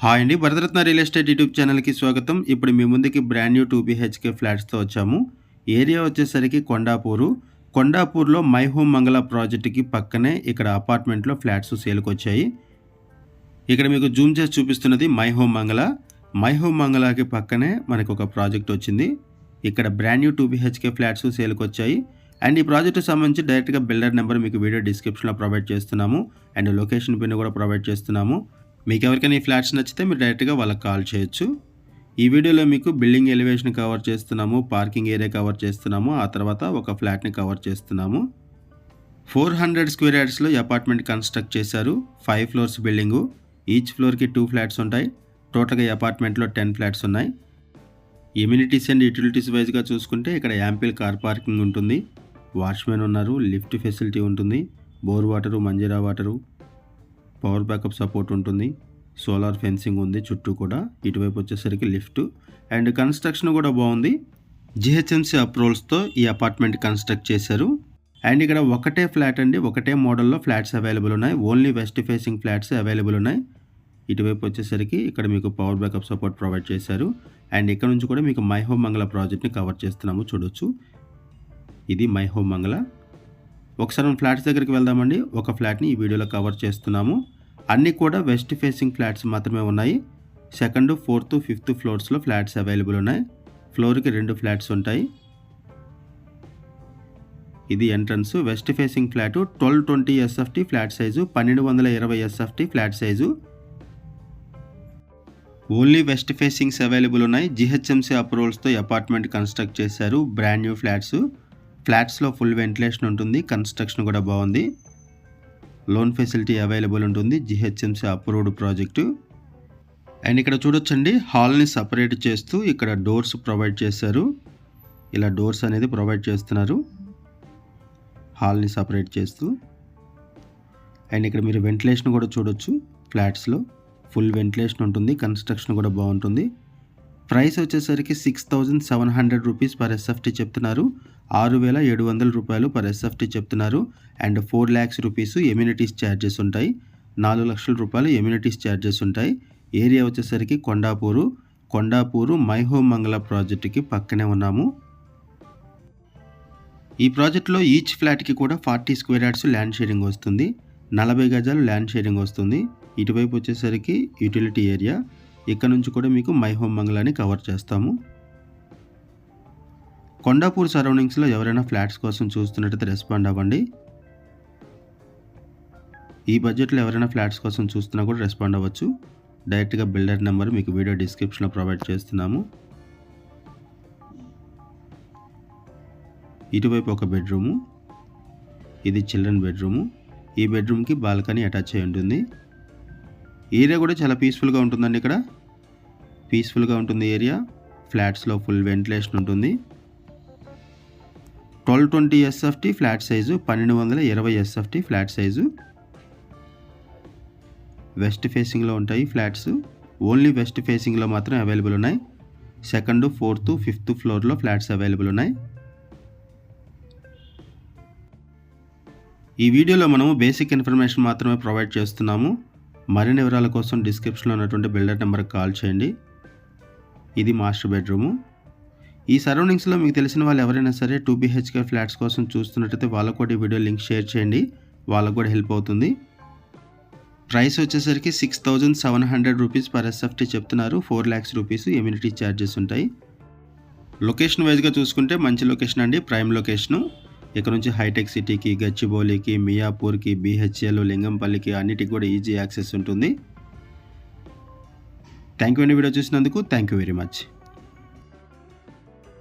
Hi అండి. Bharat Ratna real estate YouTube ఛానల్‌కి స్వాగతం. ఇప్పుడు మీ ముందుకి బ్రాండ్ న్యూ 2 బీహెచ్‌కే ఫ్లాట్స్‌తో వచ్చాము. ఏరియా వచ్చేసరికి కొండాపూరు. కొండాపూర్‌లో మై హోమ్ మంగళ ప్రాజెక్ట్‌కి పక్కనే ఇక్కడ అపార్ట్మెంట్‌లో ఫ్లాట్స్ సేల్‌కొచ్చాయి. ఇక్కడ మీకు జూమ్ చేసి చూపిస్తున్నది my home Mangala. My home మంగళకి పక్కనే మనకు ఒక ప్రాజెక్ట్ వచ్చింది. ఇక్కడ బ్రాండ్ న్యూ 2 బీహెచ్‌కే ఫ్లాట్స్ సేల్‌కొచ్చాయి. అండ్ ఈ ప్రాజెక్ట్‌కి సంబంధించి డైరెక్ట్‌గా బిల్డర్ నెంబర్ మీకు వీడియో డిస్క్రిప్షన్‌లో ప్రొవైడ్ చేస్తున్నాము. అండ్ లొకేషన్ పిన్ కూడా ప్రొవైడ్ చేస్తున్నాము. మీకు ఎవరికైనా ఈ ఫ్లాట్స్ నచ్చితే మీరు డైరెక్ట్గా వాళ్ళకి కాల్ చేయొచ్చు. ఈ వీడియోలో మీకు బిల్డింగ్ ఎలివేషన్ కవర్ చేస్తున్నాము, పార్కింగ్ ఏరియా కవర్ చేస్తున్నాము, ఆ తర్వాత ఒక ఫ్లాట్ని కవర్ చేస్తున్నాము. 400 స్క్వేర్ యార్డ్స్లో ఈ అపార్ట్మెంట్ కన్స్ట్రక్ట్ చేశారు. 5 ఫ్లోర్స్ బిల్డింగు. ఈచ్ ఫ్లోర్కి 2 ఫ్లాట్స్ ఉంటాయి. టోటల్గా ఈ అపార్ట్మెంట్లో 10 ఫ్లాట్స్ ఉన్నాయి. ఎమ్యూనిటీస్ అండ్ యూటిలిటీస్ వైజ్గా చూసుకుంటే ఇక్కడ యాంపిల్ కార్ పార్కింగ్ ఉంటుంది, వాచ్మెన్ ఉన్నారు, లిఫ్ట్ ఫెసిలిటీ ఉంటుంది, bore water, Manjira water, power backup support ఉంటుంది, సోలార్ ఫెన్సింగ్ ఉంది చుట్టూ కూడా. ఇటువైపు వచ్చేసరికి లిఫ్ట్ అండ్ కన్స్ట్రక్షన్ కూడా బాగుంది. జిహెచ్ఎంసీ అప్రూవల్స్తో ఈ అపార్ట్మెంట్ కన్స్ట్రక్ట్ చేశారు. అండ్ ఇక్కడ ఒకటే ఫ్లాట్ అండి, ఒకటే మోడల్లో ఫ్లాట్స్ అవైలబుల్ ఉన్నాయి. Only west facing flats available ఉన్నాయి. ఇటువైపు వచ్చేసరికి ఇక్కడ మీకు పవర్ బ్యాకప్ సపోర్ట్ ప్రొవైడ్ చేశారు. అండ్ ఇక్కడ నుంచి కూడా మీకు మై హోమ్ మంగళ ప్రాజెక్ట్ని కవర్ చేస్తున్నాము, చూడొచ్చు. ఇది మై హోమ్ మంగళ. ఒకసారి మనం ఫ్లాట్స్ దగ్గరికి వెళ్దామండి. ఒక ఫ్లాట్ని ఈ వీడియోలో కవర్ చేస్తున్నాము. అన్నీ కూడా వెస్ట్ ఫేసింగ్ ఫ్లాట్స్ మాత్రమే ఉన్నాయి. 2nd, 4th, 5th ఫ్లోర్స్లో flats available ఉన్నాయి. ఫ్లోర్కి 2 ఫ్లాట్స్ ఉంటాయి. ఇది entrance. West facing flat 1220 SFT flat size, 1220 SFT flat size. Only west facings available ఉన్నాయి. జిహెచ్ఎంసీ అప్రూవల్స్తో ఈ అపార్ట్మెంట్ కన్స్ట్రక్ట్ చేశారు. Brand new flats. ఫ్లాట్స్లో ఫుల్ వెంటిలేషన్ ఉంటుంది, కన్స్ట్రక్షన్ కూడా బాగుంది. లోన్ ఫెసిలిటీ అవైలబుల్ ఉంటుంది. GHMC approved project. అండ్ ఇక్కడ చూడొచ్చండి, హాల్ని సపరేట్ చేస్తూ ఇక్కడ డోర్స్ ప్రొవైడ్ చేశారు. ఇలా డోర్స్ అనేది ప్రొవైడ్ చేస్తున్నారు హాల్ని సపరేట్ చేస్తూ. అండ్ ఇక్కడ మీరు వెంటిలేషన్ కూడా చూడొచ్చు. ఫ్లాట్స్లో ఫుల్ వెంటిలేషన్ ఉంటుంది, కన్స్ట్రక్షన్ కూడా బాగుంటుంది. ప్రైస్ వచ్చేసరికి 6,700 రూపీస్ పర్ SFT చెప్తున్నారు. 6,700 రూపాయలు పర్ SFT చెప్తున్నారు. And 4 lakhs rupees amenities charges ఉంటాయి. 4 లక్షల రూపాయలు ఎమ్యూనిటీస్ ఛార్జెస్ ఉంటాయి. ఏరియా వచ్చేసరికి కొండాపూరు మై హోమ్ మంగళ ప్రాజెక్టుకి పక్కనే ఉన్నాము. ఈ ప్రాజెక్టులో ఈచ్ ఫ్లాట్కి కూడా 40 స్క్వేర్ యార్డ్స్ ల్యాండ్ షేరింగ్ వస్తుంది. 40 గజాలు ల్యాండ్ షేరింగ్ వస్తుంది. ఇటువైపు వచ్చేసరికి యూటిలిటీ ఏరియా. ఇక్కడ నుంచి కూడా మీకు మై హోమ్ మంగళాన్ని కవర్ చేస్తాము. కొండాపూర్ సరౌండింగ్స్లో ఎవరైనా ఫ్లాట్స్ కోసం చూస్తున్నట్టయితే రెస్పాండ్ అవ్వండి. ఈ బడ్జెట్లో ఎవరైనా ఫ్లాట్స్ కోసం చూస్తున్నా కూడా రెస్పాండ్ అవ్వచ్చు. డైరెక్ట్గా బిల్డర్ నెంబర్ మీకు వీడియో డిస్క్రిప్షన్లో ప్రొవైడ్ చేస్తున్నాము. ఇటువైపు ఒక బెడ్రూము, ఇది చిల్డ్రన్ బెడ్రూము. ఈ బెడ్రూమ్కి బాల్కనీ అటాచ్ అయి ఉంటుంది. ఏరియా కూడా చాలా పీస్ఫుల్గా ఉంటుందండి. ఇక్కడ పీస్ఫుల్గా ఉంటుంది ఏరియా. ఫ్లాట్స్లో ఫుల్ వెంటిలేషన్ ఉంటుంది. 1220 SFT flat size, 1220 SFT flat size. West ఫేసింగ్లో ఉంటాయి ఫ్లాట్స్. ఓన్లీ వెస్ట్ ఫేసింగ్లో మాత్రం అవైలబుల్ ఉన్నాయి. 2nd, 4th, 5th ఫ్లోర్లో ఫ్లాట్స్ అవైలబుల్ ఉన్నాయి. ఈ వీడియోలో మనము బేసిక్ ఇన్ఫర్మేషన్ మాత్రమే ప్రొవైడ్ చేస్తున్నాము. మరిన్ని వివరాల కోసం డిస్క్రిప్షన్లో ఉన్నటువంటి బిల్డర్ నెంబర్కి కాల్ చేయండి. ఇది మాస్టర్ బెడ్రూము. ఈ సరౌండింగ్స్లో మీకు తెలిసిన వాళ్ళు ఎవరైనా సరే 2 BHK ఫ్లాట్స్ కోసం చూస్తున్నట్టయితే వాళ్ళకు కూడా ఈ వీడియో లింక్ షేర్ చేయండి, వాళ్ళకు కూడా హెల్ప్ అవుతుంది. ప్రైస్ వచ్చేసరికి 6,700 రూపీస్ పర్ SFT చెప్తున్నారు. 4 lakhs రూపీస్ ఎమ్యూనిటీ ఛార్జెస్ ఉంటాయి. లొకేషన్ వైజ్గా చూసుకుంటే మంచి లొకేషన్ అండి, ప్రైమ్ లొకేషను. ఇక్కడ నుంచి హైటెక్ సిటీకి, గచ్చిబౌలికి, మియాపూర్కి, BHL, లింగంపల్లికి అన్నిటికి కూడా ఈజీ యాక్సెస్ ఉంటుంది. థ్యాంక్ యూ అండి వీడియో చూసినందుకు. Thank you very much.